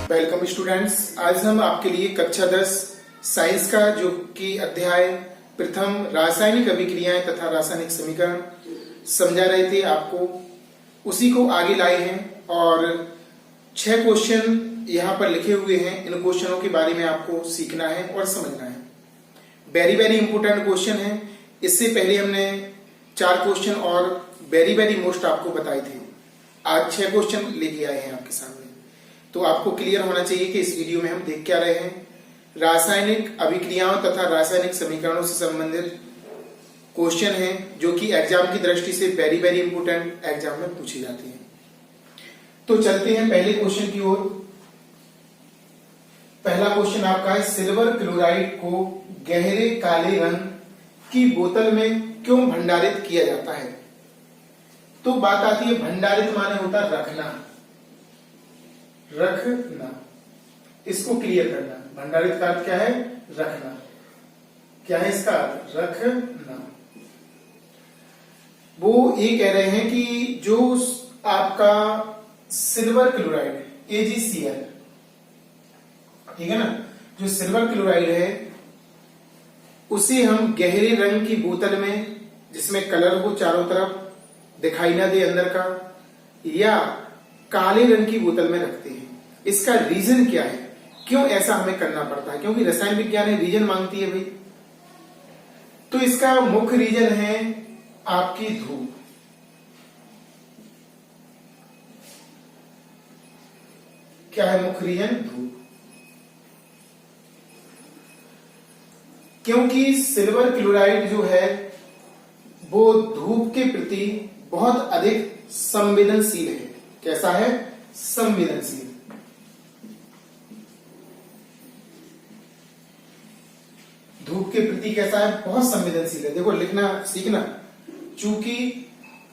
Welcome students. आज हम आपके लिए कक्षा 10 साइंस का जो कि अध्याय प्रथम रासायनिक अभिक्रियाएं तथा रासायनिक समीकरण समझा रहे थे, आपको उसी को आगे लाए हैं और 6 क्वेश्चन यहाँ पर लिखे हुए हैं। इन क्वेश्चनों के बारे में आपको सीखना है और समझना है। वेरी वेरी इंपोर्टेंट क्वेश्चन है। इससे पहले हमने 4 क्वेश्चन और वेरी वेरी मोस्ट आपको बताए थे। आज 6 क्वेश्चन लेके आए हैं आपके सामने, तो आपको क्लियर होना चाहिए कि इस वीडियो में हम देख क्या रहे हैं। रासायनिक अभिक्रियाओं तथा रासायनिक समीकरणों से संबंधित क्वेश्चन हैं जो कि एग्जाम की दृष्टि से वेरी वेरी इंपोर्टेंट एग्जाम में पूछी जाती हैं। तो चलते हैं पहले क्वेश्चन की ओर। पहला क्वेश्चन आपका है, सिल्वर क्लोराइड को गहरे काले रंग की बोतल में क्यों भंडारित किया जाता है। तो बात आती है, भंडारित माने होता रखना, रखना, इसको क्लियर करना। भंडारित का अर्थ क्या है? रखना। क्या है इसका अर्थ? रखना। वो ये कह रहे हैं कि जो आपका सिल्वर क्लोराइड AgCl, ठीक है ना, जो सिल्वर क्लोराइड है उसे हम गहरे रंग की बोतल में, जिसमें कलर हो चारों तरफ, दिखाई ना दे अंदर का, या काले रंग की बोतल में रखते हैं। इसका रीजन क्या है, क्यों ऐसा हमें करना पड़ता है? क्योंकि रसायन विज्ञान है, रीजन मांगती है भाई। तो इसका मुख्य रीजन है आपकी धूप। क्या है मुख्य रीजन? धूप। क्योंकि सिल्वर क्लोराइड जो है वो धूप के प्रति बहुत अधिक संवेदनशील है। कैसा है? संवेदनशील। धूप के प्रति कैसा है? बहुत संवेदनशील है। देखो लिखना सीखना, चूंकि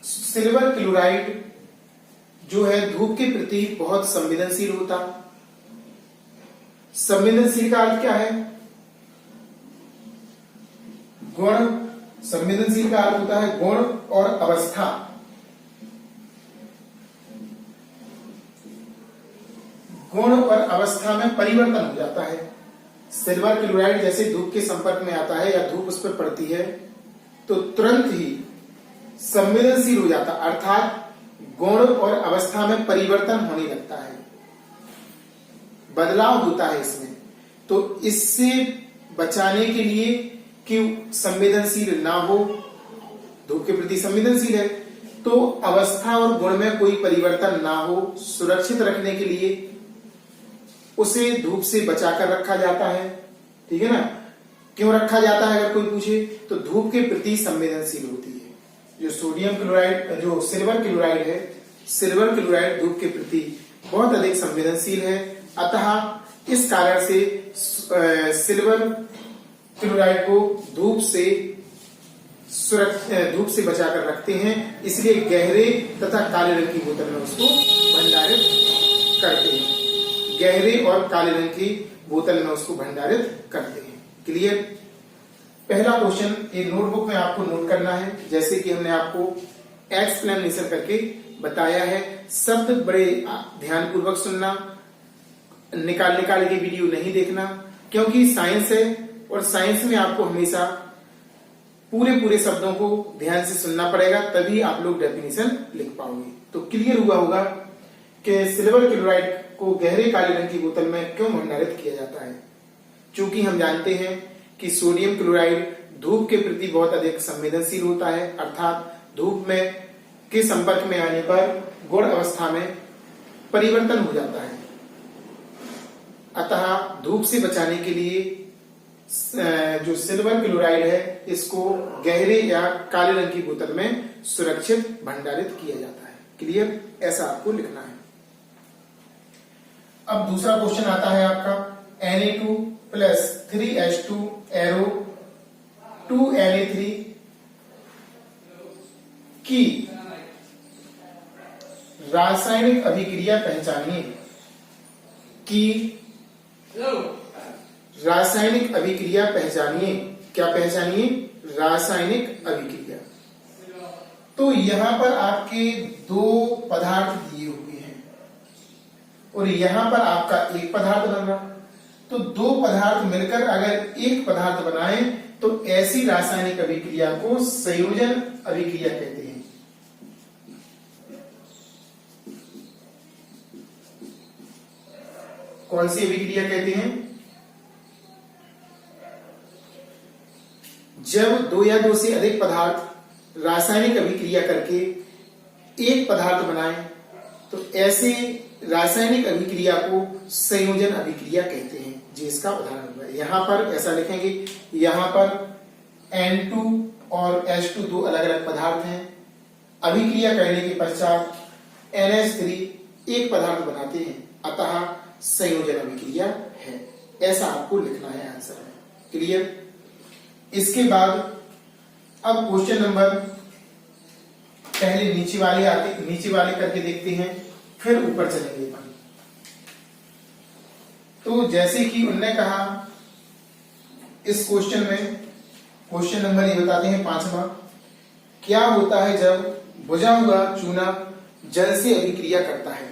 सिल्वर क्लोराइड जो है धूप के प्रति बहुत संवेदनशील होता। संवेदनशील का अर्थ क्या है? गुण। संवेदनशील का अर्थ होता है गुण और अवस्था। गुण और अवस्था में परिवर्तन हो जाता है। सिल्वर क्लोराइड जैसे धूप के संपर्क में आता है या धूप उस पर पड़ती है तो तुरंत ही संवेदनशील हो जाता, अर्थात गुण और अवस्था में परिवर्तन होने लगता है, बदलाव होता है इसमें। तो इससे बचाने के लिए कि संवेदनशील ना हो, धूप के प्रति संवेदनशील है, तो अवस्था और गुण में कोई परिवर्तन ना हो, सुरक्षित रखने के लिए उसे धूप से बचाकर रखा जाता है। ठीक है ना? क्यों रखा जाता है अगर कोई पूछे, तो धूप के प्रति संवेदनशील होती है। जो सोडियम क्लोराइड, जो सिल्वर क्लोराइड है, सिल्वर क्लोराइड धूप के प्रति बहुत अधिक संवेदनशील है। अतः इस कारण से सिल्वर क्लोराइड को धूप से बचाकर रखते हैं। इसलिए गहरे तथा काले रंग की बोतल में उसको भंडारित करते हैं। गहरे और काले रंग की बोतल में उसको भंडारित करते हैं। क्लियर? पहला क्वेश्चन ये नोटबुक में आपको नोट करना है, जैसे कि हमने आपको एक्सप्लेनेशन करके बताया है। शब्द बड़े ध्यानपूर्वक सुनना, निकाल के वीडियो नहीं देखना, क्योंकि साइंस है और साइंस में आपको हमेशा पूरे शब्दों को ध्यान से सुनना पड़ेगा, तभी आप लोग डेफिनेशन लिख पाओगे। तो क्लियर हुआ होगा कि सिल्वर क्लोराइड को गहरे काले रंग की बोतल में क्यों भंडारित किया जाता है। चूंकि हम जानते हैं कि सोडियम क्लोराइड धूप के प्रति बहुत अधिक संवेदनशील होता है, अर्थात धूप में के संपर्क में आने पर गुण अवस्था में परिवर्तन हो जाता है। अतः धूप से बचाने के लिए जो सिल्वर क्लोराइड है इसको गहरे या काले रंग की बोतल में सुरक्षित भंडारित किया जाता है। क्लियर? ऐसा आपको लिखना है। अब दूसरा क्वेश्चन आता है आपका, Na2 plus 3H2 arrow 2Na3 की रासायनिक अभिक्रिया पहचानिए। की रासायनिक अभिक्रिया पहचानिए। क्या पहचानिए? रासायनिक अभिक्रिया। तो यहां पर आपके 2 पदार्थ दिए हुए हैं और यहां पर आपका एक पदार्थ बन रहा। तो दो पदार्थ मिलकर अगर एक पदार्थ बनाए तो ऐसी रासायनिक अभिक्रिया को संयोजन अभिक्रिया कहते हैं। कौन सी अभिक्रिया कहते हैं? जब दो या दो से अधिक पदार्थ रासायनिक अभिक्रिया करके एक पदार्थ बनाए तो ऐसे रासायनिक अभिक्रिया को संयोजन अभिक्रिया कहते हैं। जी इसका उदाहरण होगा। यहां पर ऐसा लिखेंगे, यहां पर N2 और H2 दो अलग अलग पदार्थ हैं। अभिक्रिया करने के पश्चात NH3 एक पदार्थ बनाते हैं, अतः संयोजन अभिक्रिया है। ऐसा आपको लिखना है आंसर में। क्लियर? इसके बाद अब क्वेश्चन नंबर पहले नीचे वाले करके देखते हैं, फिर ऊपर चलेंगे। तो जैसे कि उन्होंने कहा इस क्वेश्चन में, क्वेश्चन नंबर ये बताते हैं 5वां, क्या होता है जब बुझा हुआ चूना जल से अभिक्रिया करता है?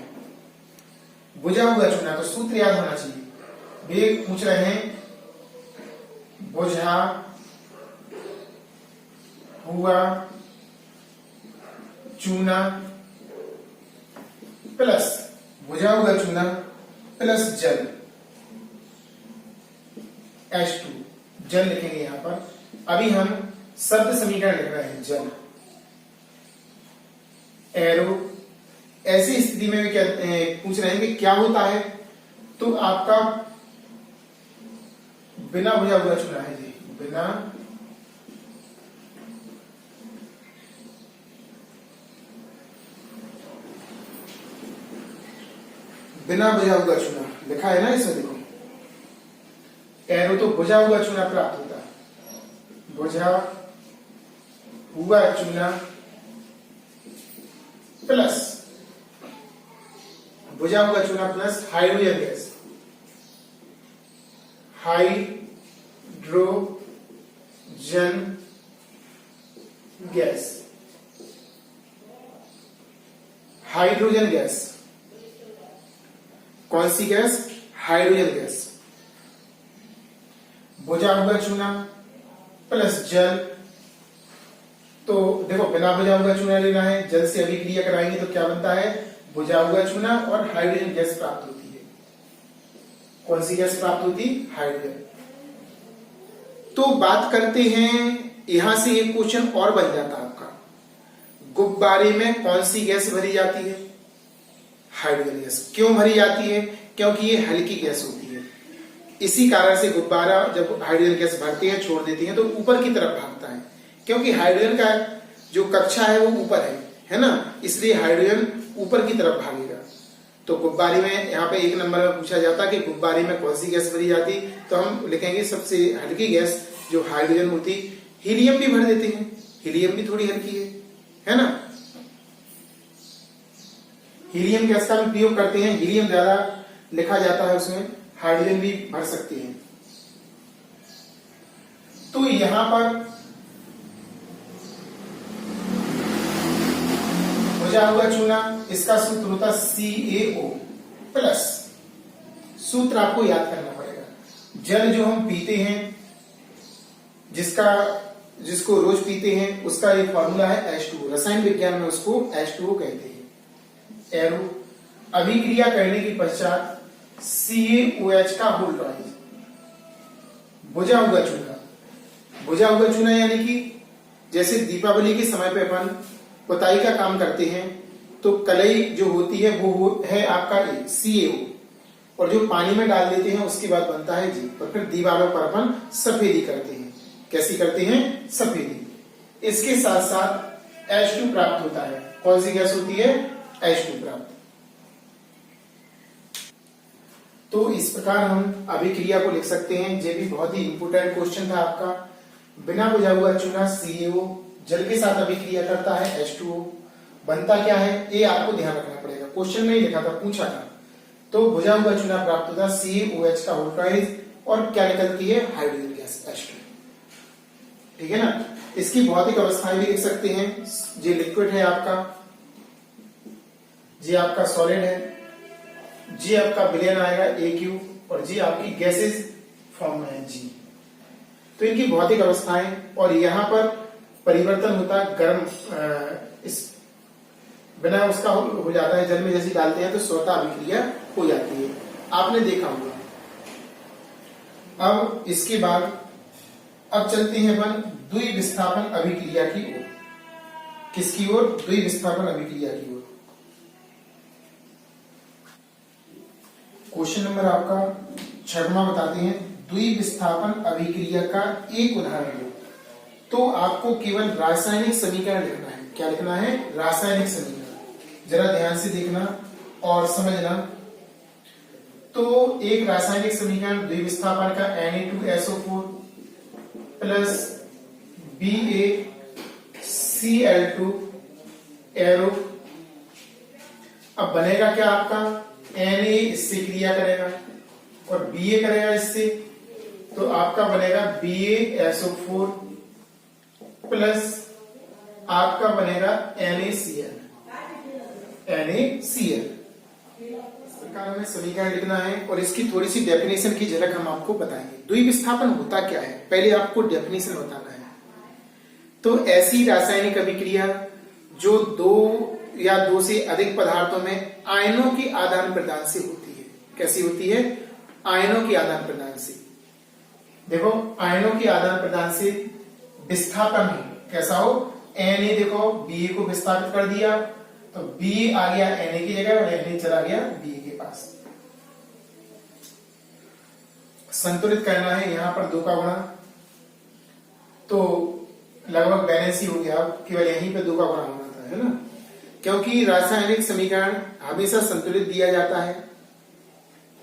बुझा हुआ चूना, तो सूत्र याद होना चाहिए। वे पूछ रहे हैं बुझा हुआ चूना प्लस बुझा हुआ चूना प्लस जल H2, जल लिखेंगे यहां पर। अभी हम शब्द समीकरण लिख रहे हैं, जल एरो। ऐसी स्थिति में क्या पूछ रहे हैं कि क्या होता है? तो आपका बिना बुझा हुआ चूना है जी, बिना बुझा हुआ चूना लिखा है ना इसमें, देखो एरो, तो बुझा हुआ चूना प्राप्त होता है। बुझा हुआ चूना plus hydrogen gas, hydrogen gas. कौन सी गैस? Hydrogen gas. बुझा हुआ चूना प्लस जल, तो देखो बिना बुझा हुआ चूना लेना है, जल से अभिक्रिया कराएंगे तो क्या बनता है? बुझा हुआ चूना और हाइड्रोजन गैस प्राप्त होती है। कौन सी गैस प्राप्त होती? हाइड्रोजन। तो बात करते हैं, यहां से एक क्वेश्चन और बन जाता है आपका, गुब्बारे में कौन सी गैस भरी जाती है? Hydrogen gas. क्यों भरी जाती है? क्योंकि ये हल्की गैस होती है। इसी कारण से गुब्बारा जब हाइड्रोजन गैस भरते हैं, छोड़ देते हैं, तो ऊपर की तरफ भागता है, क्योंकि हाइड्रोजन का जो कक्षा है वो ऊपर है ना, इसलिए हाइड्रोजन ऊपर की तरफ भागेगा। तो गुब्बारे में यहाँ पे एक नंबर में पूछा जाता कि गुब्बारे में कौन सी गैस भरी जाती, तो हम लिखेंगे सबसे हल्की गैस जो हाइड्रोजन होती। हीलियम भी भर देते हैं, हीलियम भी थोड़ी हल्की है ना। हीलियम गैस का भी प्रयोग करते हैं, हीलियम ज्यादा लिखा जाता है उसमें, हाइड्रोजन भी भर सकते हैं। तो यहां पर बुझा हुआ चूना, इसका सूत्र होता CaO प्लस, सूत्र आपको याद करना पड़ेगा। जल जो हम पीते हैं, जिसको रोज पीते हैं, उसका एक फॉर्मूला है H2O। रसायन विज्ञान में उसको H2O कहते हैं। एरो, अभिक्रिया करने के पश्चात CaOH का होल ट्वाइस। बुझा हुआ चूना यानी कि जैसे दीपावली के समय पे अपन पुताई का काम करते हैं, तो कलई जो होती है वो है आपका CaO, और जो पानी में डाल देते हैं उसके बाद बनता है जी, और फिर दीवारों पर अपन सफेदी करते हैं। कैसी करते हैं? सफेदी। इसके साथ साथ H2 प्राप्त होता है। कौन सी गैस होती है? H2 प्राप्त। तो इस प्रकार हम अभिक्रिया को लिख सकते हैं। ये भी बहुत ही इंपोर्टेंट क्वेश्चन था आपका। बिना बुझा हुआ चूना CaO जल के साथ अभिक्रिया करता है H2O, बनता क्या है ये आपको ध्यान रखना पड़ेगा। क्वेश्चन में ही लिखा था, पूछा था। तो बुझा हुआ चूना प्राप्त होता है CaOH का होल ट्वाइस, और क्या निकलती है? Hydrogen gas H2। ठीक है ना। इसकी भौतिक अवस्थाएं भी लिख सकते हैं। ये लिक्विड है आपका, ये आपका सॉलिड है, जी आपका विलयन आएगा AQ, और जी आपकी गैसेज फॉर्म में है जी। तो इनकी भौतिक अवस्थाएं, और यहाँ पर परिवर्तन होता है गर्म इस बिना उसका हो जाता है, जल में जैसे डालते हैं तो स्वतः अभिक्रिया हो जाती है, आपने देखा होगा। अब इसके बाद अब चलते हैं अपन द्विविस्थापन अभिक्रिया की ओर। किसकी ओर? द्विविस्थापन अभिक्रिया की ओर। क्वेश्चन नंबर आपका 6वां बताते हैं, द्विविस्थापन अभिक्रिया का एक उदाहरण दो। तो आपको केवल रासायनिक समीकरण लिखना है। क्या लिखना है? रासायनिक समीकरण। जरा ध्यान से देखना और समझना। तो एक रासायनिक समीकरण द्विविस्थापन का Na2SO4 प्लस BaCl2 एरो। अब बनेगा क्या आपका? Na इससे क्रिया करेगा और Ba करेगा इससे, तो आपका बनेगा BaSO4 प्लस आपका बनेगा NaCl। इस प्रकार हमें समीकरण लिखना है, और इसकी थोड़ी सी डेफिनेशन की झलक हम आपको बताएंगे। द्विविस्थापन होता क्या है, पहले आपको डेफिनेशन बताना है। तो ऐसी रासायनिक अभिक्रिया जो दो या दो से अधिक पदार्थों में आयनों के आदान प्रदान से होती है। कैसी होती है? आयनों के आदान प्रदान से। देखो, आयनों के आदान प्रदान से विस्थापन ही कैसा हो? Na देखो Ba को विस्थापित कर दिया, तो Ba आ गया Na की जगह और Na चला गया Ba के पास। संतुलित करना है यहां पर 2 का गुणा, तो लगभग बैलेंस ही हो गया। केवल यहीं पे 2 का गुणा होना था, है ना, क्योंकि रासायनिक समीकरण हमेशा संतुलित दिया जाता है।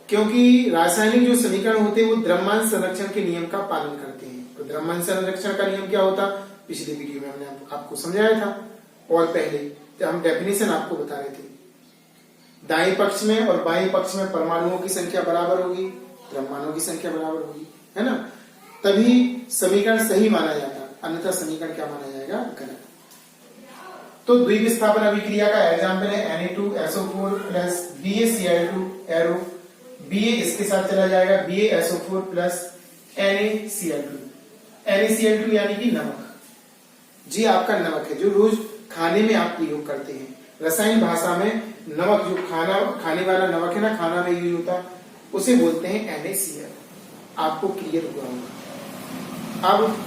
क्योंकि रासायनिक जो समीकरण होते हैं वो द्रव्यमान संरक्षण के नियम का पालन करते हैं। तो द्रव्यमान संरक्षण का नियम क्या होता? पिछले वीडियो में हमने आपको समझाया था, और पहले जब हम डेफिनेशन आपको बता रहे थे, दाएं पक्ष में और बाएं पक्ष में परमाणुओं की संख्या बराबर होगी, द्रव्यमानों की संख्या बराबर होगी, है ना, तभी समीकरण सही माना जाता, अन्यथा समीकरण क्या माना जाएगा? गलत। तो द्विविस्थापन अभिक्रिया का एग्जाम्पल है Na2SO4 plus BaCl2 arrow. Ba इसके साथ चला जाएगा, BaSO4 प्लस NaCl2। NaCl2 यानी कि नमक। जी आपका नमक है जो रोज खाने में आप प्रयोग करते हैं। रसायन भाषा में नमक, जो खाने वाला नमक है ना, खाना में यूज होता, उसे बोलते हैं NaCl। आपको क्लियर हुआ होगा। अब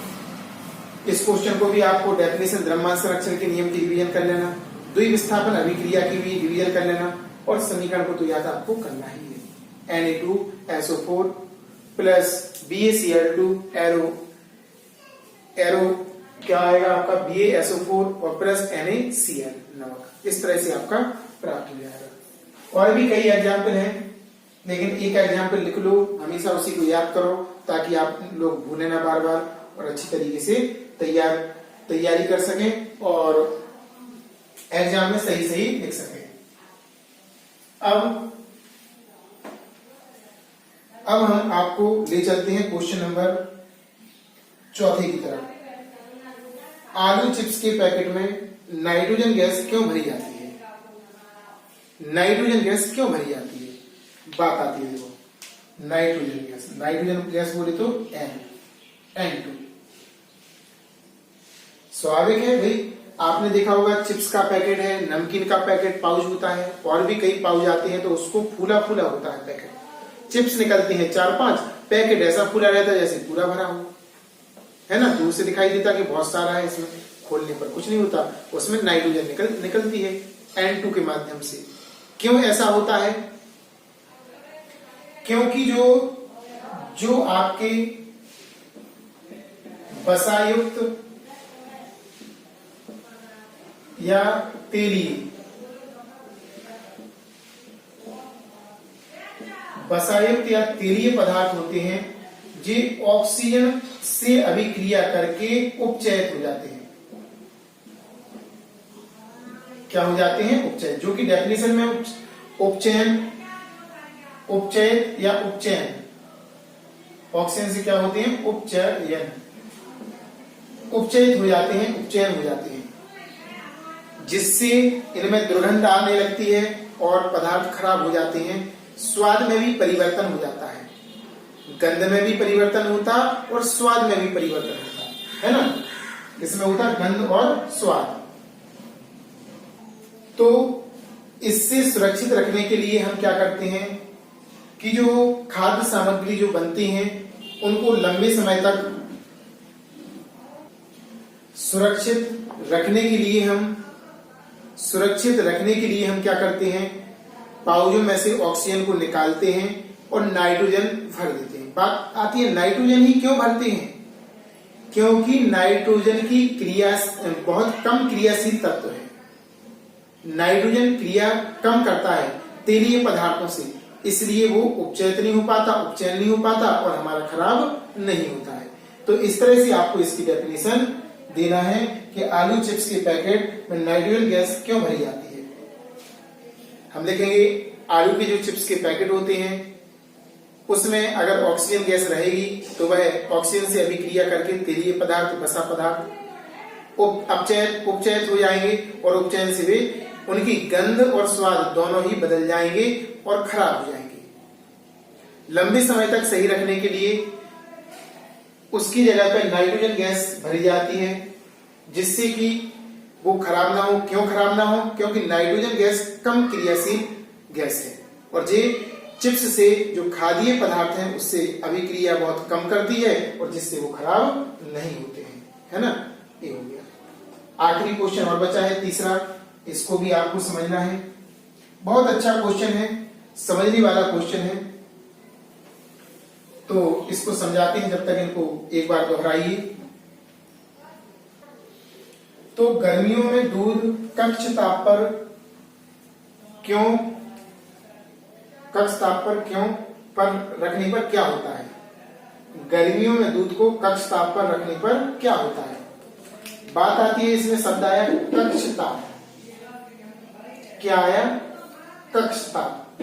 इस क्वेश्चन को भी आपको डेफिनेशन, द्रव्यमान संरक्षण के नियम की रिवीजन कर लेना, द्विविस्थापन अभिक्रिया की भी रिवीजन कर लेना, और समीकरण को तो याद आपको करना ही है। Na2SO4 प्लस BaCl2 एरो क्या आएगा आपका? BaSO4 और प्लस NaCl नमक। इस तरह से आपका प्राप्त हो जाएगा। और भी कई एग्जाम्पल हैं, लेकिन एक एग्जाम्पल लिख लो, हमेशा उसी को याद करो ताकि आप लोग भूलें ना बार बार, और अच्छी तरीके से तैयारी कर सकें और एग्जाम में सही सही लिख सकें। अब हम आपको ले चलते हैं क्वेश्चन नंबर 4 की तरफ। आलू चिप्स के पैकेट में नाइट्रोजन गैस क्यों भरी जाती है? नाइट्रोजन गैस क्यों भरी जाती है? बात आती है, देखो, नाइट्रोजन गैस बोले तो N2। स्वाभाविक है भाई, आपने देखा होगा चिप्स का पैकेट है, नमकीन का पैकेट पाउच होता है, और भी कई पाउच आते हैं, तो उसको फूला फूला होता है पैकेट। चिप्स निकलते हैं 4-5, पैकेट ऐसा फूला रहता है जैसे पूरा भरा हो, है ना। दूर से दिखाई देता कि बहुत सारा है, इसमें खोलने पर कुछ नहीं होता, उसमें नाइट्रोजन निकलती है N2 के माध्यम से। क्यों ऐसा होता है? क्योंकि जो आपके वसायुक्त या तेलीय, वसायुक्त या तेलीय पदार्थ होते हैं, जो ऑक्सीजन से अभिक्रिया करके उपचयित हो जाते हैं। क्या हो जाते हैं? उपचयन, जो कि डेफिनेशन में उपचयन या उपचयन, ऑक्सीजन से क्या होते हैं? उपचयन, उपचयित हो जाते हैं, उपचयन हो जाते हैं, जिससे इनमें दुर्गंध आने लगती है और पदार्थ खराब हो जाते हैं। स्वाद में भी परिवर्तन हो जाता है, गंध में भी परिवर्तन होता और स्वाद में भी परिवर्तन होता है ना। इसमें होता है गंध और स्वाद। तो इससे सुरक्षित रखने के लिए हम क्या करते हैं कि जो खाद्य सामग्री जो बनती हैं उनको लंबे समय तक सुरक्षित रखने के लिए हम क्या करते हैं, पाउचों में से ऑक्सीजन को निकालते हैं और नाइट्रोजन भर देते हैं। बात आती है नाइट्रोजन ही क्यों भरते हैं, क्योंकि नाइट्रोजन की क्रिया बहुत कम क्रियाशील तत्व है। नाइट्रोजन क्रिया कम करता है तेलीय पदार्थों से, इसलिए वो उपचयन नहीं हो पाता और हमारा खराब नहीं होता है। तो इस तरह से आपको इसकी डेफिनेशन देना है कि आलू चिप्स के पैकेट में नाइट्रोजन गैस क्यों भरी जाती है। हम देखेंगे आलू के जो चिप्स के पैकेट होते हैं उसमें अगर ऑक्सीजन गैस रहेगी तो वह ऑक्सीजन से अभिक्रिया करके तेलीय पदार्थ, वसा पदार्थ उपचयित हो जाएंगे और उपचयन से वे उनकी गंध और स्वाद दोनों ही बदल जाएंगे और खराब हो जाएंगे। लंबे समय तक सही रखने के लिए उसकी जगह पर नाइट्रोजन गैस भरी जाती है जिससे कि वो खराब ना हो। क्यों खराब ना हो, क्योंकि नाइट्रोजन गैस कम क्रियाशील गैस है और ये चिप्स से जो खाद्य पदार्थ हैं उससे अभिक्रिया बहुत कम करती है और जिससे वो खराब नहीं होते हैं, है ना। ये हो गया। आखिरी क्वेश्चन और बचा है तीसरा, इसको भी आपको समझना है। बहुत अच्छा क्वेश्चन है, समझने वाला क्वेश्चन है, तो इसको समझाते हैं। जब तक इनको एक बार दोहराइए। तो गर्मियों में दूध कक्ष ताप पर रखने पर क्या होता है। गर्मियों में दूध को कक्ष ताप पर रखने पर क्या होता है। बात आती है, इसमें शब्द आया कक्ष ताप। क्या आया, कक्ष ताप।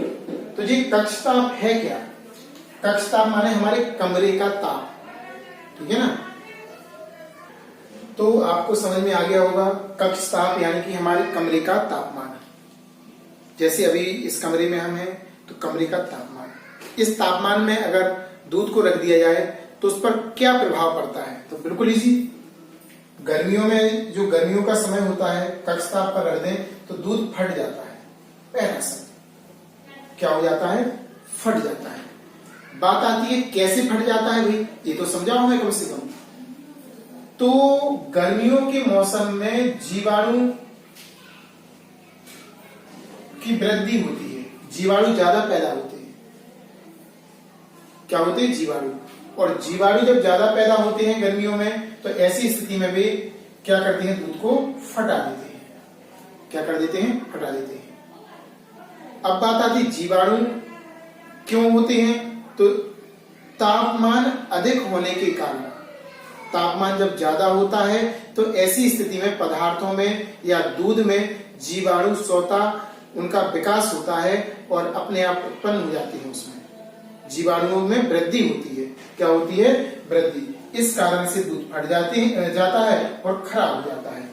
तो जी कक्ष ताप है क्या। कक्ष ताप माने हमारे कमरे का ताप, ठीक है ना। तो आपको समझ में आ गया होगा, कक्ष ताप यानी कि हमारे कमरे का तापमान। जैसे अभी इस कमरे में हम हैं तो कमरे का तापमान, इस तापमान में अगर दूध को रख दिया जाए तो उस पर क्या प्रभाव पड़ता है। तो बिल्कुल इजी, गर्मियों में जो गर्मियों का समय होता है कक्ष ताप पर रख दें तो दूध फट जाता है। पहला शब्द क्या हो जाता है, फट जाता है। बात आती है कैसे फट जाता है भाई, ये तो समझाओ हमें कम से कम। तो गर्मियों के मौसम में जीवाणु की वृद्धि होती है, जीवाणु ज्यादा पैदा होते हैं। क्या होते हैं, जीवाणु। और जीवाणु जब ज्यादा पैदा होते हैं गर्मियों में तो ऐसी स्थिति में वे क्या करते हैं, दूध को फटा देते हैं। क्या कर देते हैं, फटा देते हैं। अब बात आती है जीवाणु क्यों होते हैं। तो तापमान अधिक होने के कारण, तापमान जब ज्यादा होता है तो ऐसी स्थिति में पदार्थों में या दूध में जीवाणु स्वतः उनका विकास होता है और अपने आप उत्पन्न हो जाती है। उसमें जीवाणुओं में वृद्धि होती है। क्या होती है, वृद्धि। इस कारण से दूध फट जाता है और खराब हो जाता है,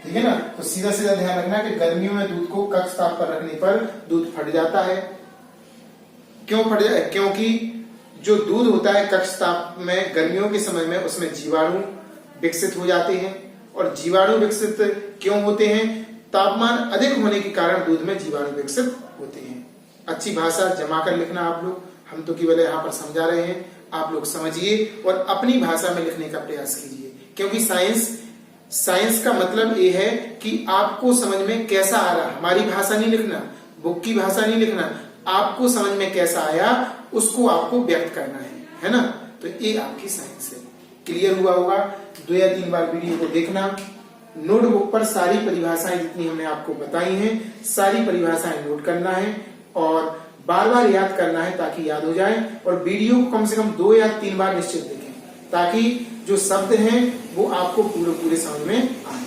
ठीक है ना। तो सीधा सीधा ध्यान रखना कि गर्मियों में दूध को कक्ष ताप पर रखने पर दूध फट जाता है। क्यों फट जाता है, क्योंकि जो दूध होता है कक्ष ताप में गर्मियों के समय में उसमें जीवाणु विकसित हो जाते हैं। और जीवाणु विकसित क्यों होते हैं, तापमान अधिक होने के कारण दूध में जीवाणु विकसित होते हैं। अच्छी भाषा जमा कर लिखना आप लोग, हम तो केवल यहाँ पर समझा रहे हैं, आप लोग समझिए और अपनी भाषा में लिखने का प्रयास कीजिए। क्योंकि साइंस का मतलब ये है कि आपको समझ में कैसा आ रहा, हमारी भाषा नहीं लिखना, बुक की भाषा नहीं लिखना, आपको समझ में कैसा आया उसको आपको व्यक्त करना है ना। तो ये आपकी साइंस है। क्लियर हुआ होगा। 2 या 3 बार वीडियो को देखना। नोटबुक पर सारी परिभाषाएं जितनी हमने आपको बताई हैं सारी परिभाषाएं नोट करना है और बार बार याद करना है ताकि याद हो जाए। और वीडियो को कम से कम 2 या 3 बार निश्चित देखें ताकि जो शब्द हैं वो आपको पूरे समझ में आए।